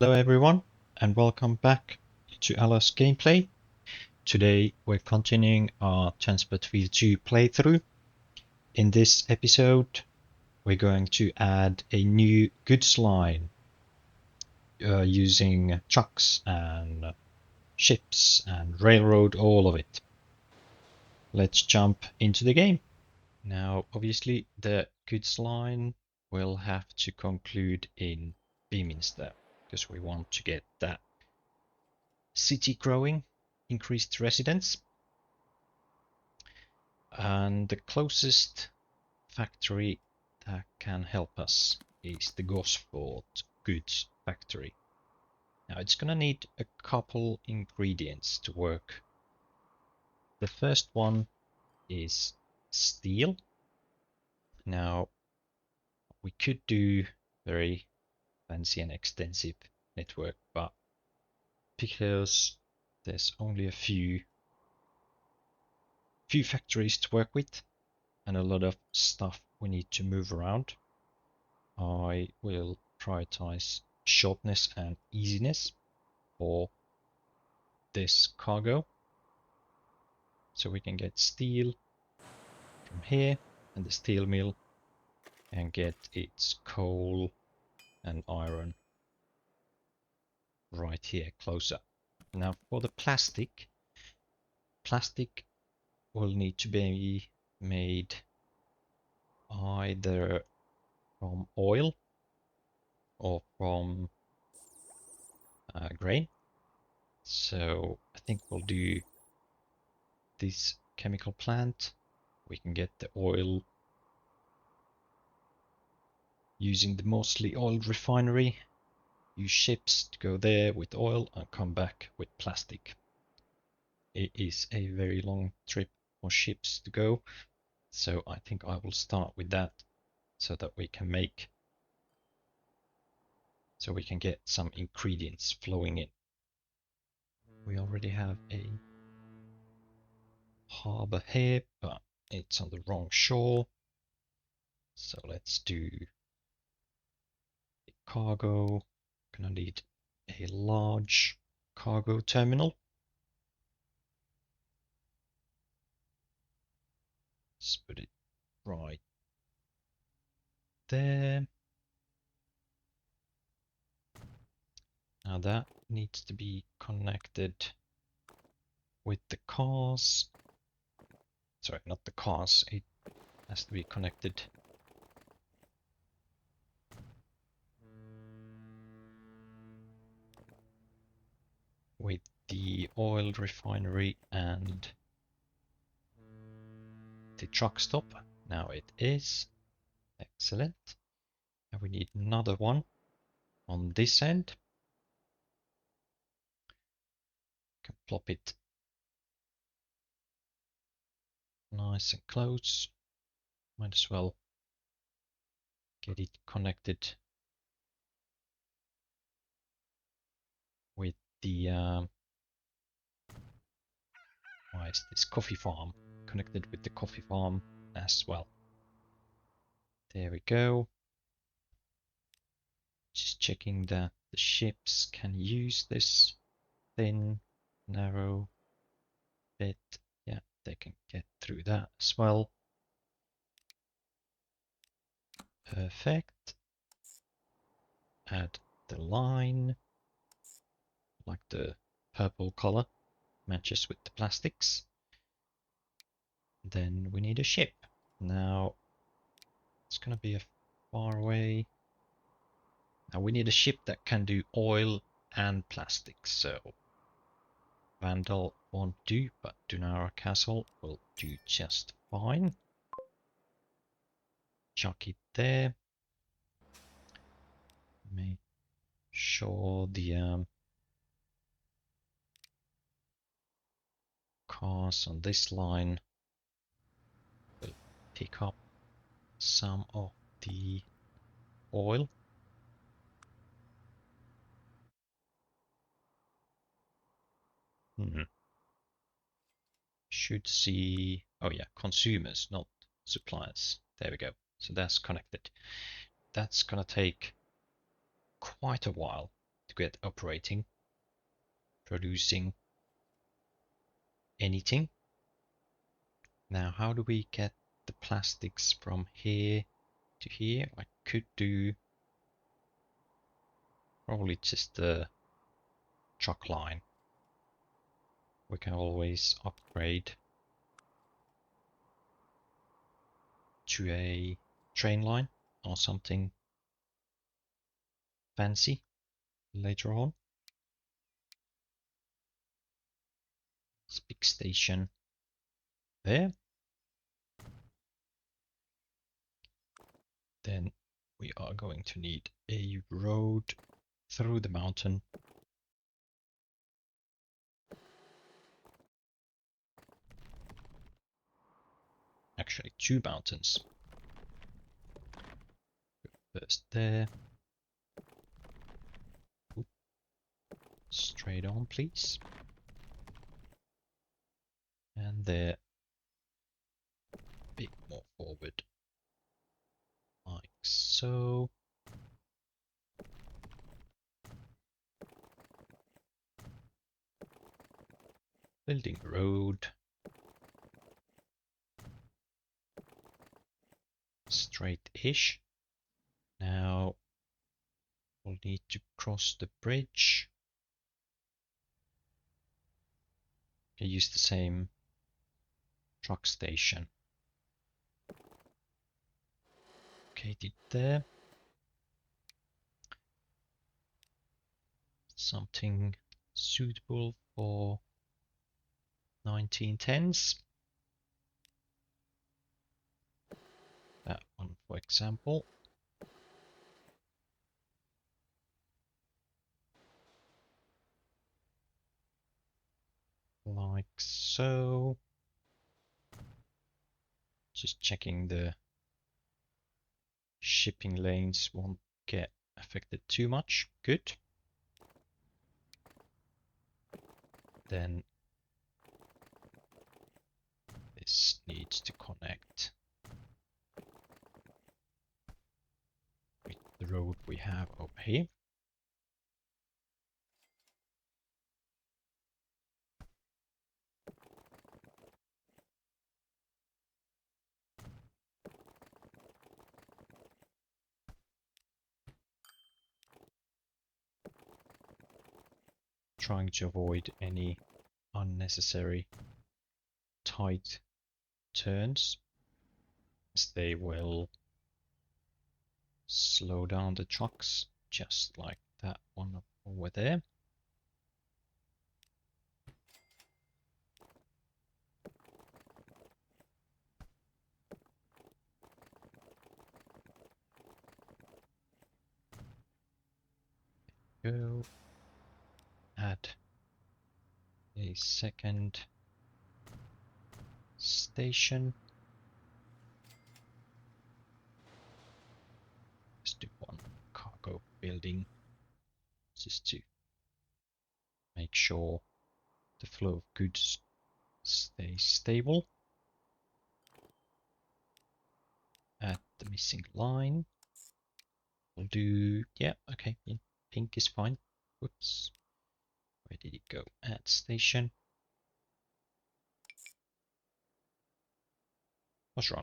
Hello everyone, and welcome back to Alos gameplay. Today we're continuing our Transport V2 playthrough. In this episode, we're going to add a new goods line using trucks and ships and railroad, all of it. Let's jump into the game. Now, obviously, the goods line will have to conclude in Beaminster because we want to get that city growing, increased residents, and the closest factory that can help us is the Gosford goods factory. Now it's gonna need a couple ingredients to work. The first one is steel. Now we could do very fancy and extensive network, but because there's only a few factories to work with and a lot of stuff we need to move around, I will prioritize shortness and easiness for this cargo. So we can get steel from here and the steel mill and get its coal and iron right here closer. Now for the plastic will need to be made either from oil or from grain. So I think we'll do this chemical plant. We can get the oil using the mostly oil refinery, use ships to go there with oil and come back with plastic. It is a very long trip for ships to go, so I think I will start with that so that we can get some ingredients flowing in. We already have a harbor here, but it's on the wrong shore. So let's do a cargo. Gonna need a large cargo terminal. Let's put it right there. Now that needs to be connected with the cars. Sorry, not the cars. It has to be connected with the oil refinery and the truck stop. Now it is. Excellent. And we need another one on this end. Can plop it nice and close. Might as well get it connected with the why is this coffee farm connected with the coffee farm as well. There we go. Just checking that the ships can use this thin, narrow bit. Yeah, they can get through that as well. Perfect. Add the line, like the purple color matches with the plastics. Then we need a ship. Now it's gonna be a far away. Now we need a ship that can do oil and plastics. So Vandal won't do, but Dunara Castle will do just fine. Chuck it there. Make sure the cars on this line will pick up some of the oil. Should see, oh yeah, consumers, not suppliers. There we go. So that's connected. That's gonna take quite a while to get operating, producing anything. Now, how do we get the plastics from here to here? I could do probably just the truck line. We can always upgrade to a train line or something fancy later on. It's a big station there. Then we are going to need a road through the mountain. Actually, two mountains. First there. Oop. Straight on, please. And there. A bit more forward. Like so. Building road. Straight-ish. Now we'll need to cross the bridge. I use the same truck station. Located there. Something suitable for 1910s. That one, for example. Like so. Just checking the shipping lanes won't get affected too much. Good. Then this needs to connect with the road we have over here. Trying to avoid any unnecessary tight turns, as they will slow down the trucks, just like that one over there. Go. Add a second station. Let's do one cargo building just to make sure the flow of goods stays stable. Add the missing line. We'll do, yeah, okay, pink is fine. Whoops. Where did it go? Add station. What's wrong?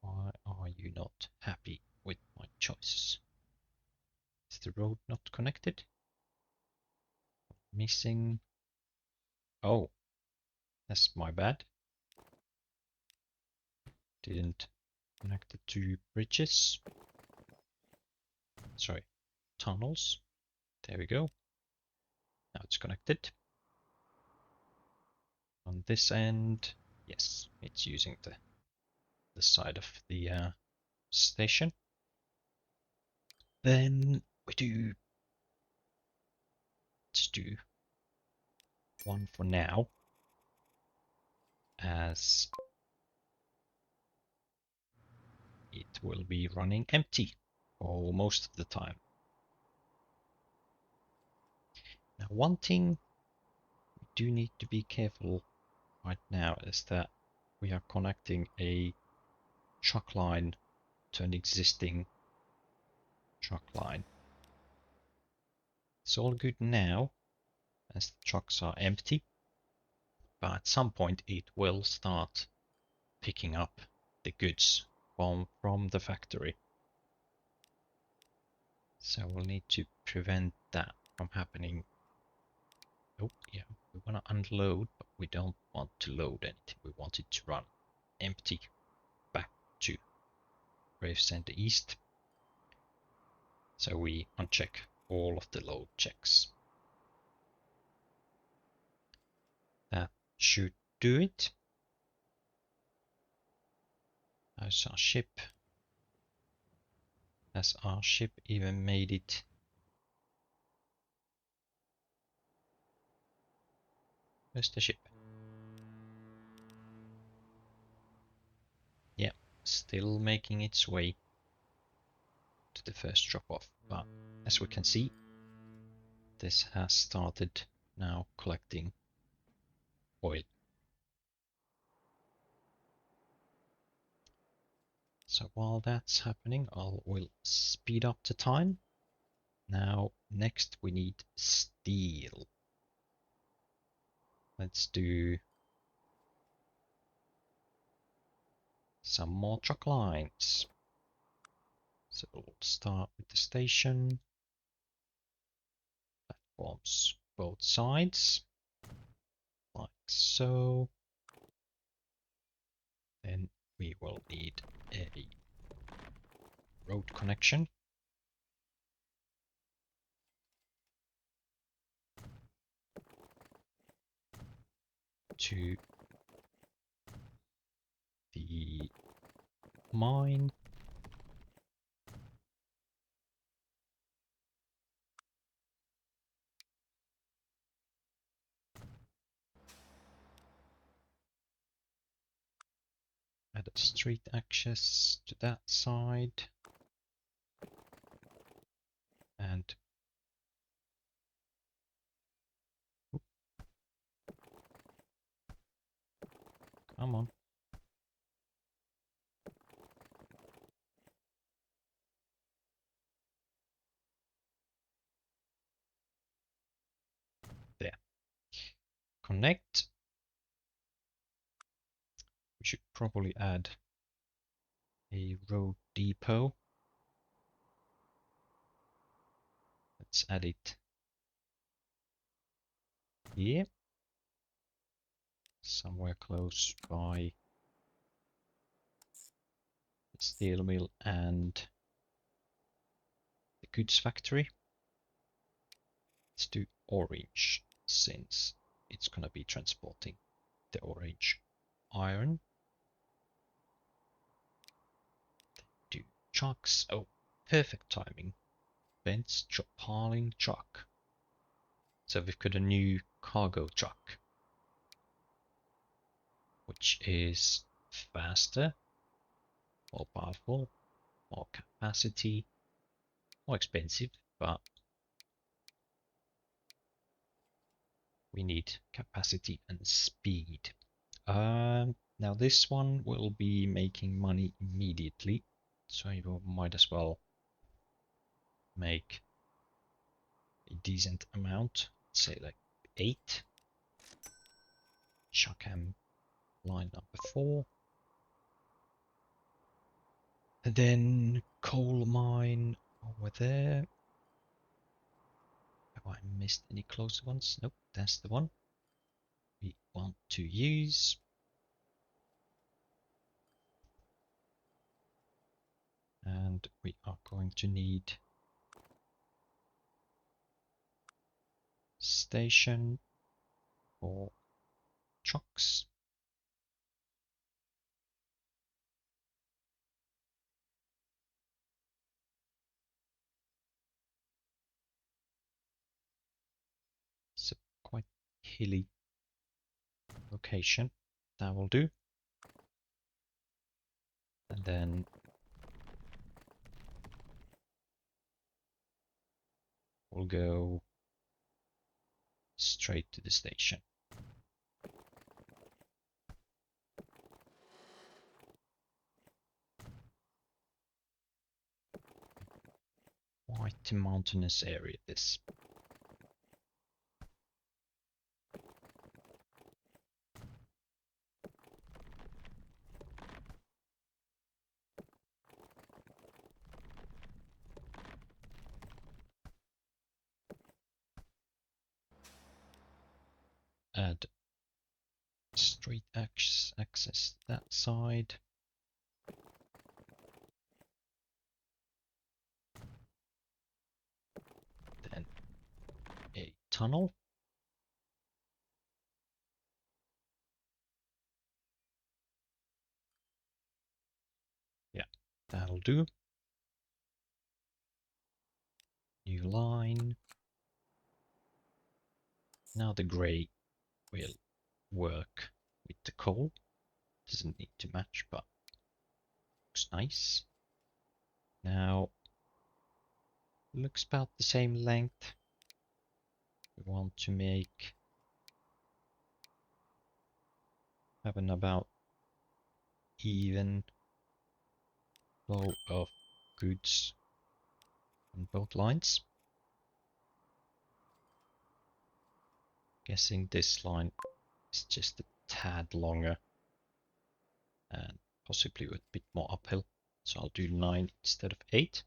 Why are you not happy with my choices? Is the road not connected? Missing. Oh, that's my bad. Didn't connect it to bridges. Sorry, tunnels. There we go. Now it's connected. On this end, yes, it's using the side of the station. Then we do, let's do one for now, as it will be running empty for most of the time. Now, one thing we do need to be careful right now is that we are connecting a truck line to an existing truck line. It's all good now, as the trucks are empty, but at some point it will start picking up the goods from the factory. So we'll need to prevent that from happening. Oh, yeah, we want to unload, but we don't want to load anything. We want it to run empty back to Gravesend East. So we uncheck all of the load checks. That should do it. How's our ship? Has our ship even made it? Where's the ship? Yeah, still making its way to the first drop-off. But as we can see, this has started now collecting oil. So while that's happening, we'll speed up the time. Now, next we need steel. Let's do some more truck lines. So we'll start with the station. Platforms both sides, like so. Then we will need a road connection. To the mine. Add a street access to that side. And come on. There. Connect. We should probably add a road depot. Let's add it here. Somewhere close by the steel mill and the goods factory. Let's do orange, since it's gonna be transporting the orange iron. Do trucks. Oh, perfect timing. Ben's piling truck. So we've got a new cargo truck, which is faster, more powerful, more capacity, more expensive, but we need capacity and speed. Now this one will be making money immediately, so you might as well make a decent amount, say like 8. Shockham line number 4. And then coal mine over there. Have I missed any closer ones? Nope, that's the one we want to use. And we are going to need station for trucks. It's a quite hilly location. That will do. And then we'll go straight to the station. Quite a mountainous area, this. add street access that side. Then a tunnel. Yeah, that'll do. New line. Now the grey will work with the coal. Doesn't need to match, but looks nice. Now looks about the same length. We want to have an about even flow of goods on both lines. Guessing this line is just a tad longer and possibly a bit more uphill, so I'll do 9 instead of 8.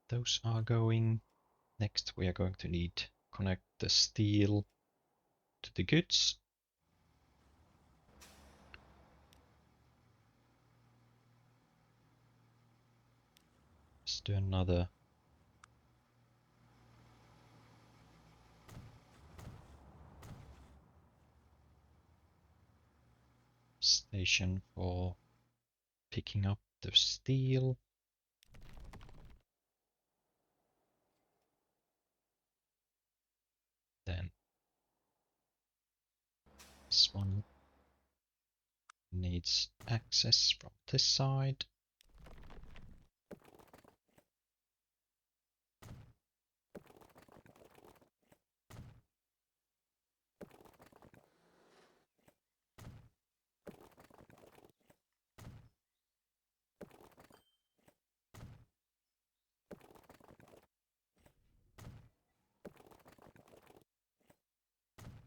Those are going. Next we are going to need to connect the steel to the goods. Let's do another station for picking up the steel. Then this one needs access from this side.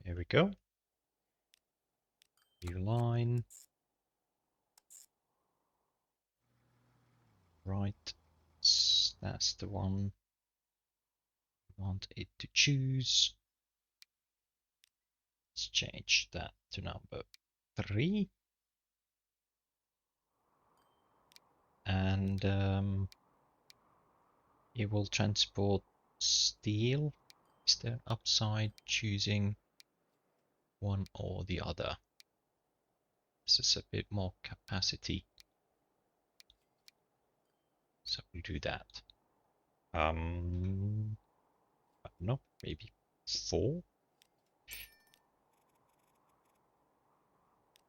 Here we go. New line. Right. That's the one we want it to choose. Let's change that to number 3. And it will transport steel. Is there upside choosing one or the other? This is a bit more capacity, so we'll do that. I don't know, maybe 4.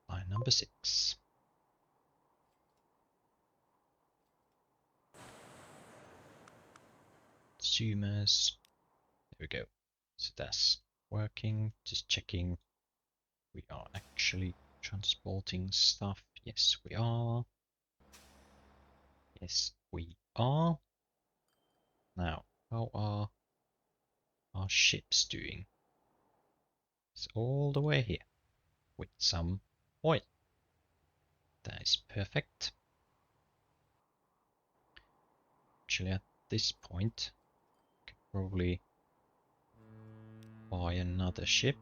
Line number 6. Consumers. There we go. So that's working. Just checking we are actually transporting stuff. Yes, we are. Yes, we are. Now, how are our ships doing? It's all the way here with some oil. That is perfect. Actually, at this point, I could probably buy another ship,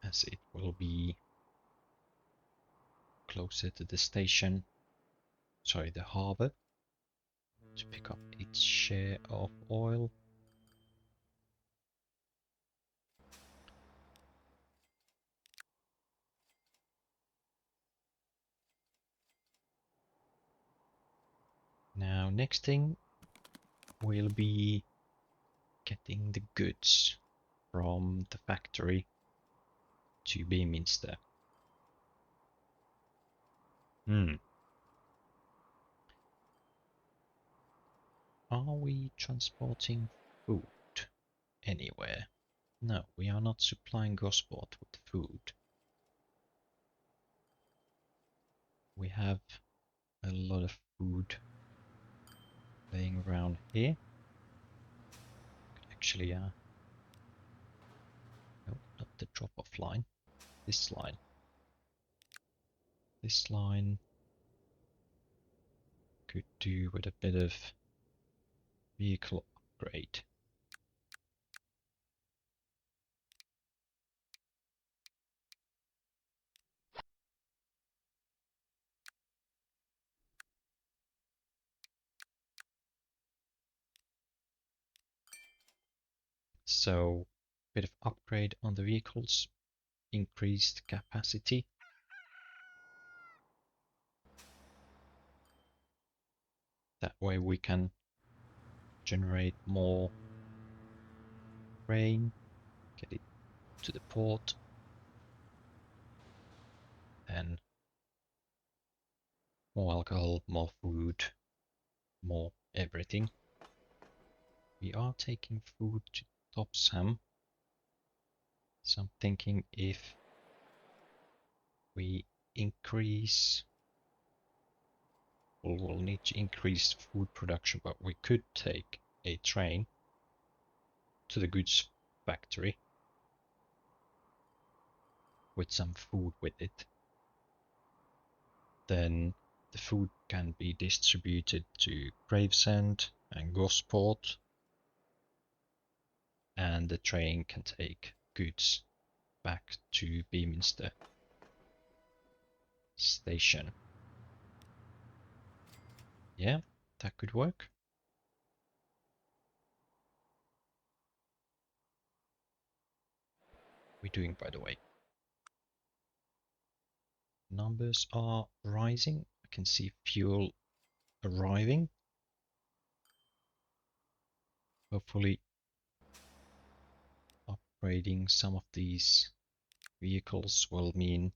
as it will be closer to the station, sorry, the harbor, to pick up its share of oil. Now, next thing will be getting the goods from the factory to Beaminster. Are we transporting food anywhere? No, we are not supplying Gosport with food. We have a lot of food laying around here. Actually, no, not the drop-off line. This line. This line could do with a bit of Vehicle upgrade. So, bit of upgrade on the vehicles, increased capacity. That way we can generate more grain, get it to the port, and more alcohol, more food, more everything. We are taking food to Topsham, so I'm thinking if we increase, we'll need to increase food production, but we could take a train to the goods factory with some food with it. Then the food can be distributed to Gravesend and Gosport, and the train can take goods back to Beaminster station. Yeah, that could work. We're doing, by the way. Numbers are rising. I can see fuel arriving. Hopefully upgrading some of these vehicles will mean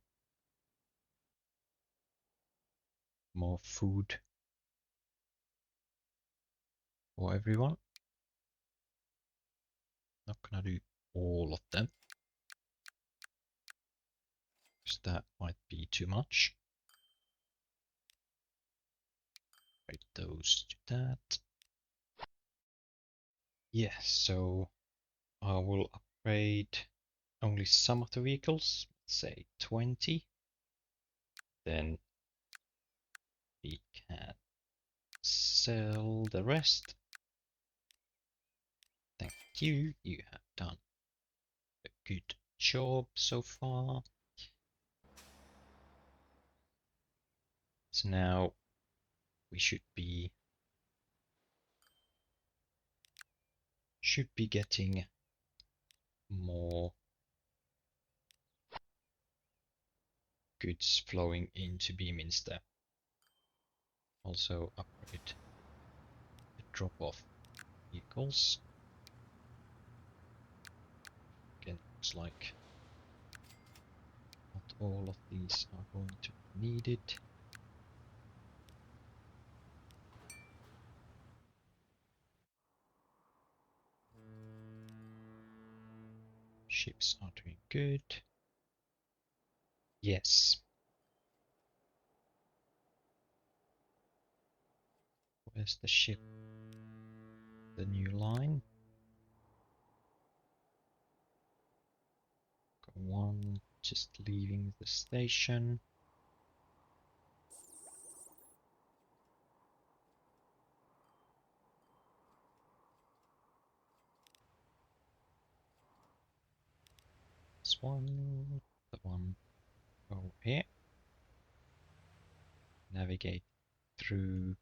more food for everyone. Not gonna do all of them, because that might be too much. Write those to that. Yeah, so I will upgrade only some of the vehicles, say 20. Then we can sell the rest. Thank you, you have done a good job so far. So now we should be getting more goods flowing into Beaminster. Also upgrade the drop-off vehicles. Again, looks like not all of these are going to be needed. Ships are doing good. Yes. Where's the ship? The new line. Got one just leaving the station. This one, the one over here. Navigate through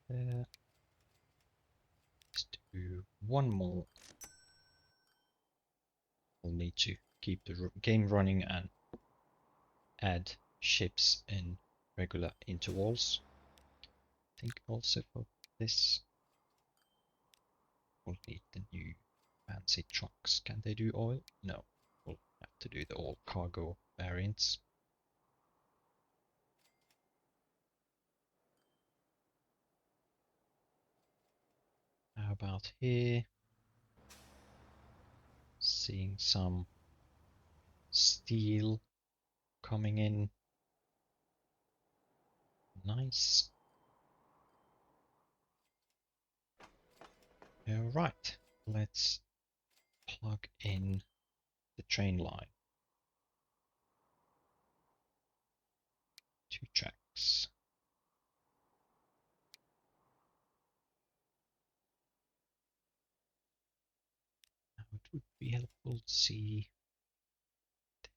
there. Let's do one more. We'll need to keep the game running and add ships in regular intervals. I think also for this we'll need the new fancy trucks. Can they do oil? No. We'll have to do the all cargo variants. How about here? Seeing some steel coming in. Nice. Alright, let's plug in the train line. 2 tracks. be helpful to see the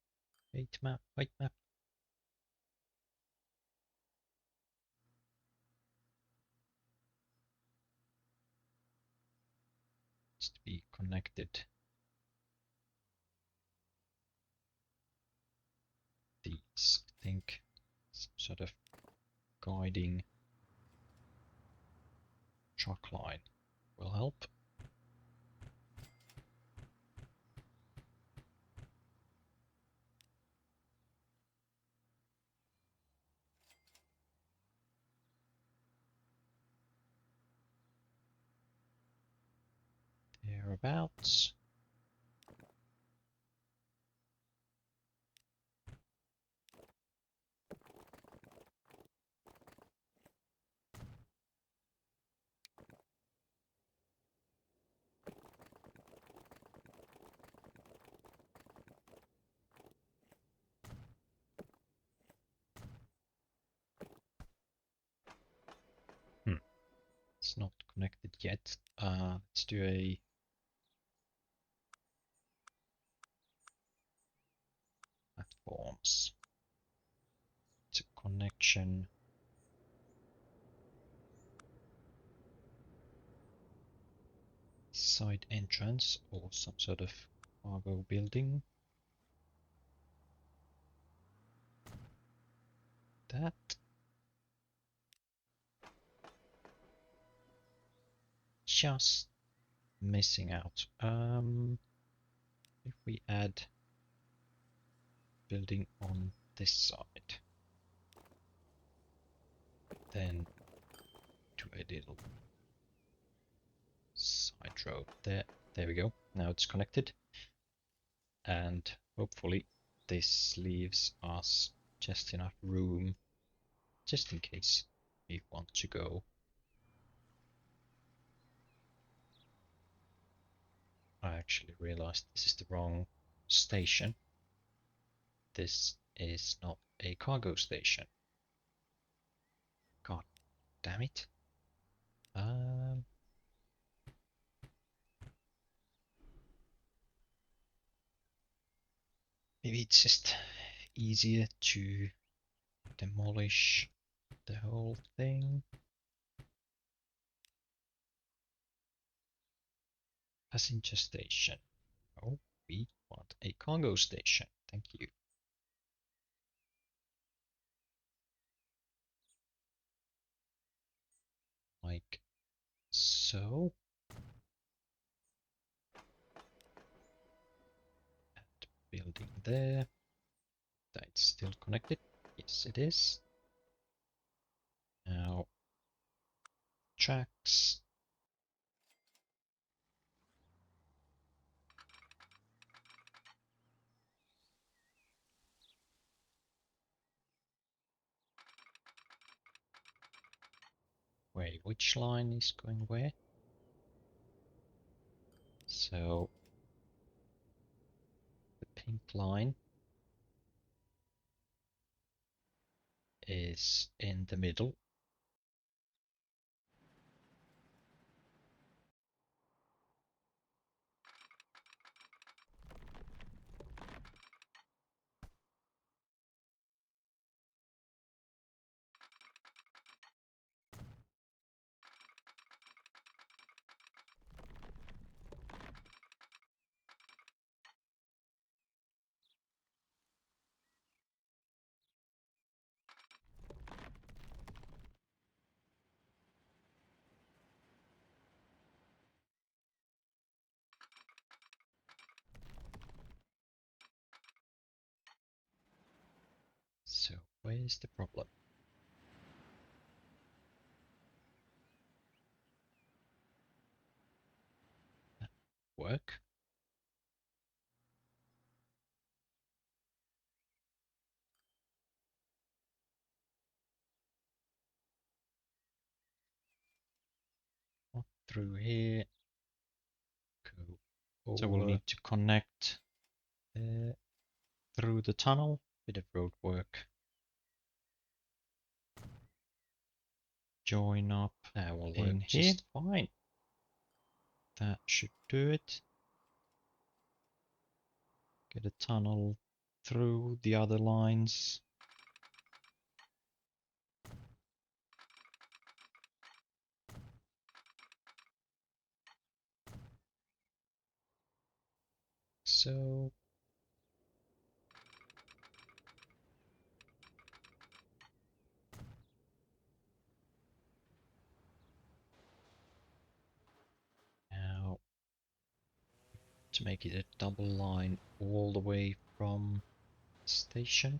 weight map. It's to be connected. These, I think, some sort of guiding truck line will help. Thereabouts. It's not connected yet. Let's do a platforms. It's a connection. Side entrance or some sort of cargo building. That. Just missing out. If we add building on this side, then do a little side road there. There we go. Now it's connected, and hopefully this leaves us just enough room, just in case we want to go. I actually realized this is the wrong station. This is not a cargo station. God damn it. Maybe it's just easier to demolish the whole thing. Passenger station. Oh, we want a cargo station. Thank you. Like so. And building there. That's still connected. Yes, it is. Now, tracks. Wait, which line is going where? So, the pink line is in the middle. So, where's the problem? Work? Not through here. Go over. So we'll need to connect through the tunnel. Bit of road work. Join up. That will work just fine. That should do it. Get a tunnel through the other lines. So now to make it a double line all the way from the station.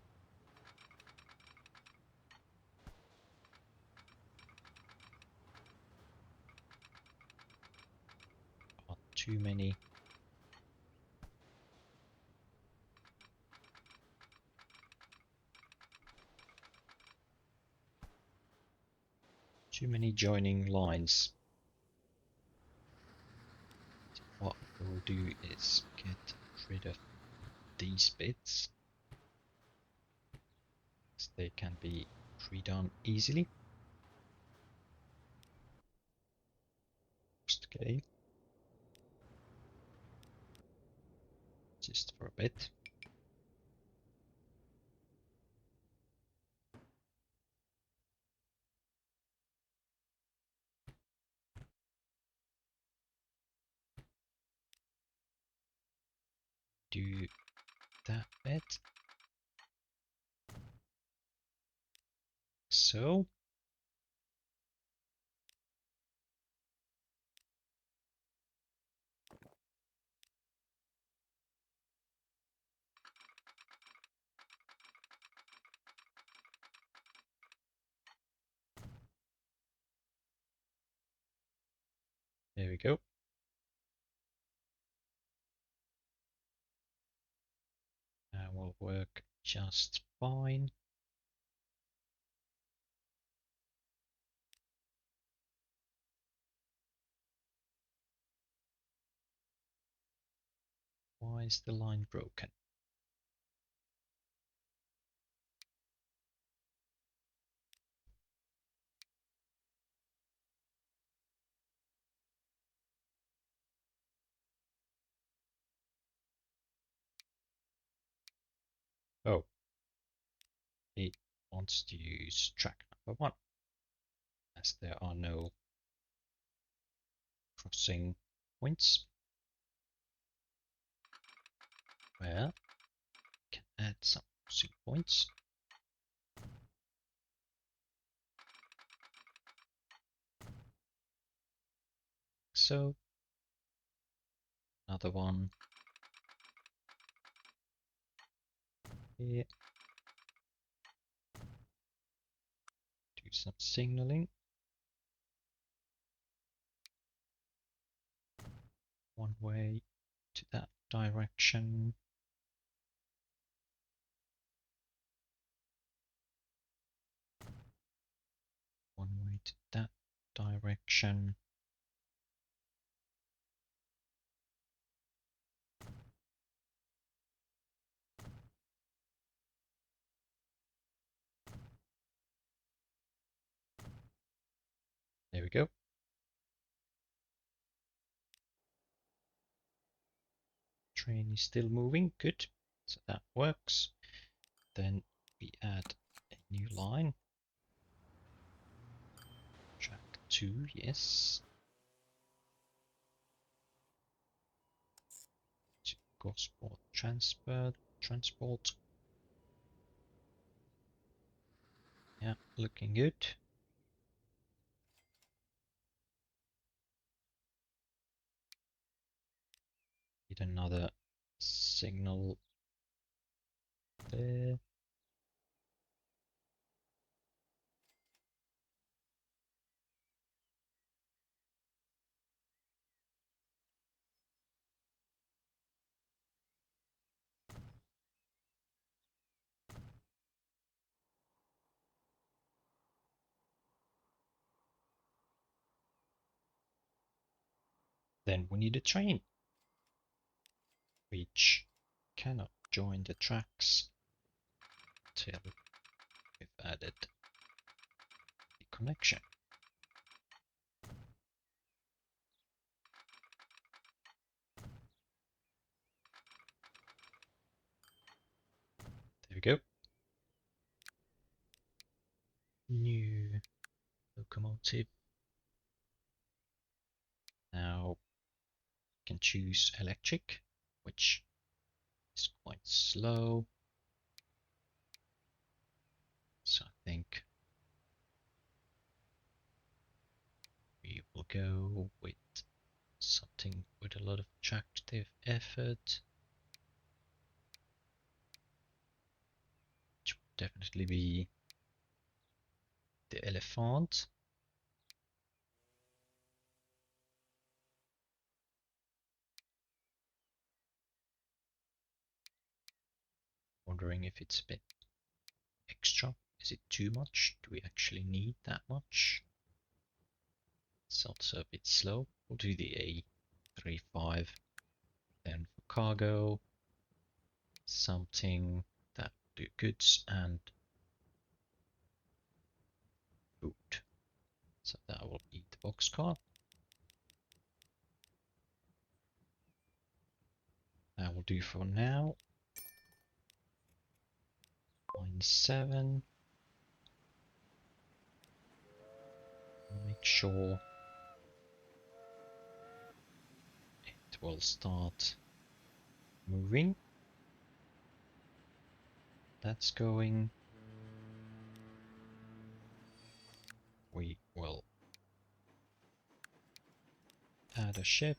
Not too many. Too many joining lines. What we'll do is get rid of these bits, so they can be redone easily. Okay. Just for a bit. Do that bit. So. There we go. That will work just fine. Why is the line broken? Oh, it wants to use track number 1, as there are no crossing points. Well, we can add some crossing points. So, another one here. Do some signaling. One way to that direction. One way to that direction. There we go. Train is still moving, good. So that works. Then we add a new line. Track 2, yes. To Gosport transport. Yeah, looking good. Need another signal there. Then we need a train, which cannot join the tracks till we've added the connection. locomotive. Now you can choose electric, which is quite slow. So I think we will go with something with a lot of tractive effort. Which would definitely be the elephant. Wondering if it's a bit extra. Is it too much? Do we actually need that much? It's also a bit slow. We'll do the A35. Then for cargo, something that will do goods and food. So that will be the boxcar. That will do for now. Line 7. Make sure it will start moving. That's going. We will add a ship.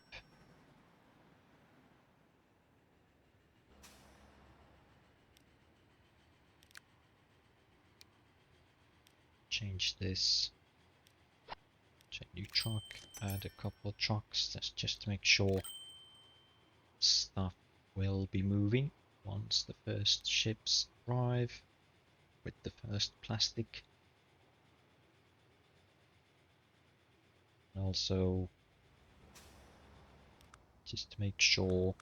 Change this to a new truck. Add a couple of trucks. That's just to make sure stuff will be moving once the first ships arrive with the first plastic. Also, just to make sure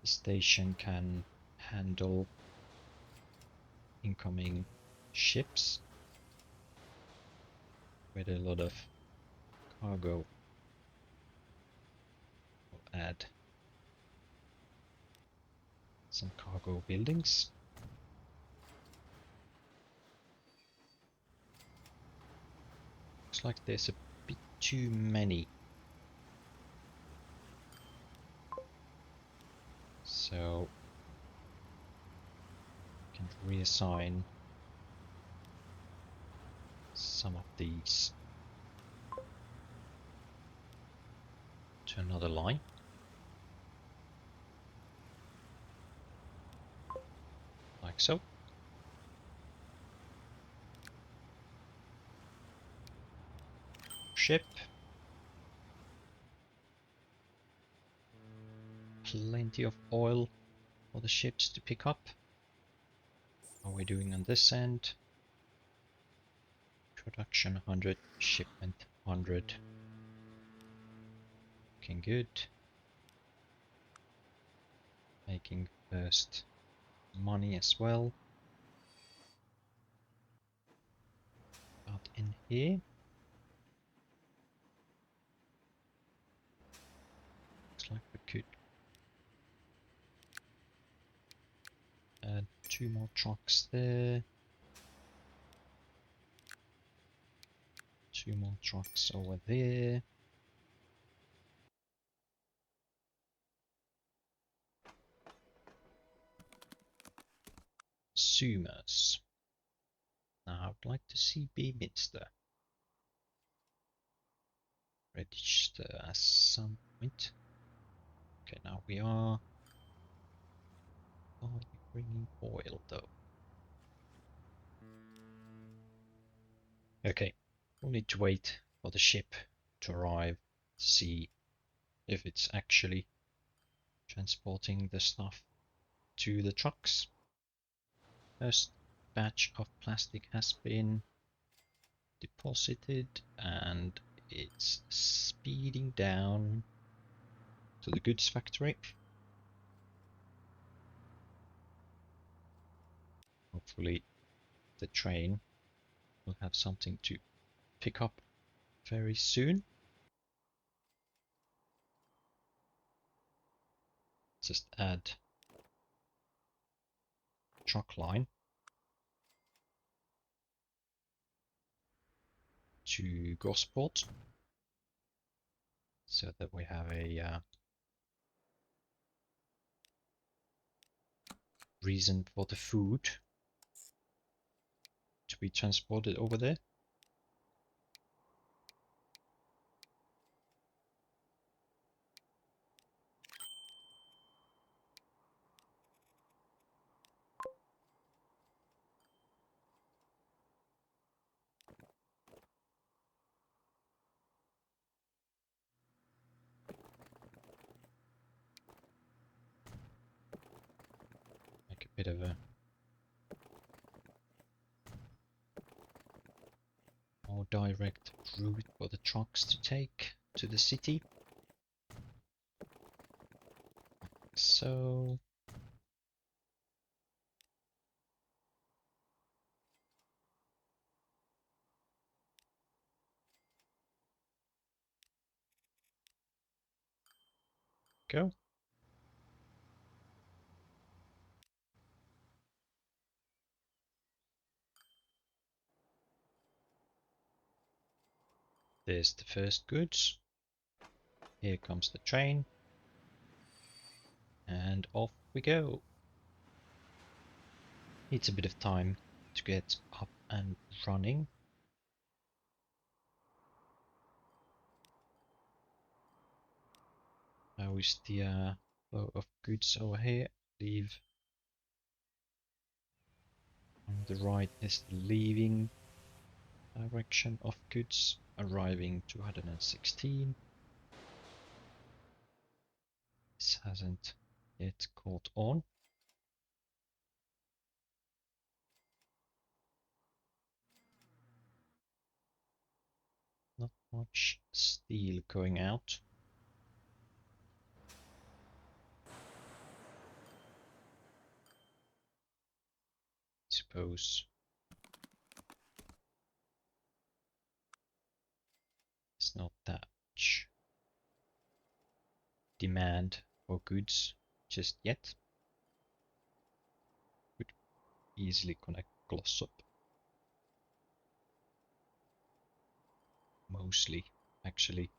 the station can handle incoming ships with a lot of cargo. We'll add some cargo buildings. Looks like there's a bit too many. So we can reassign some of these to another line. Like so. Ship. Plenty of oil for the ships to pick up. How are we doing on this end? Production 100, shipment 100. Looking good. Making first money as well. About in here. Looks like we could add 2 more trucks there. 2 more trucks over there. Consumers. Now I would like to see Beaminster register as some point. Okay, now we are bringing oil though. Okay, we'll need to wait for the ship to arrive to see if it's actually transporting the stuff to the trucks. First batch of plastic has been deposited and it's speeding down to the goods factory. Hopefully the train will have something to pick up very soon. Just add truck line. to Gosport so that we have a reason for the food to be transported over there. Make a bit of a more direct route for the trucks to take to the city. So go. There's the first goods. Here comes the train. And off we go. Needs a bit of time to get up and running. How is the flow of goods over here? Leave. On the right is the leaving direction of goods. Arriving 216. This hasn't yet caught on. Not much steel going out. Suppose it's not that much demand for goods just yet. Could easily connect Glossop. Mostly, actually,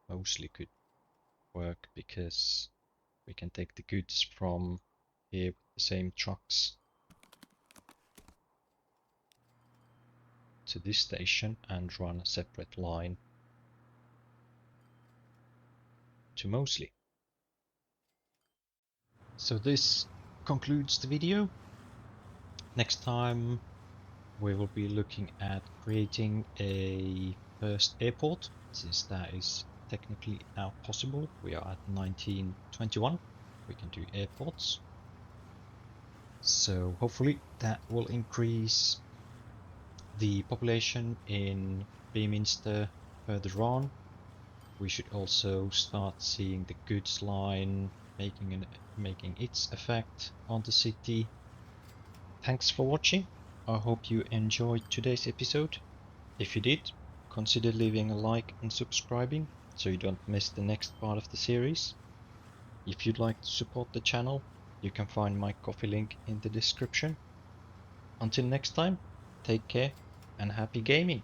mostly could work because we can take the goods from here with the same trucks to this station and run a separate line to Moseley. So this concludes the video. Next time we will be looking at creating a first airport, since that is technically now possible. We are at 1921. We can do airports. So hopefully that will increase the population in Beaminster further on. We should also start seeing the goods line making its effect on the city. Thanks for watching. I hope you enjoyed today's episode. If you did, consider leaving a like and subscribing so you don't miss the next part of the series. If you'd like to support the channel, you can find my Ko-fi link in the description. Until next time, take care and happy gaming!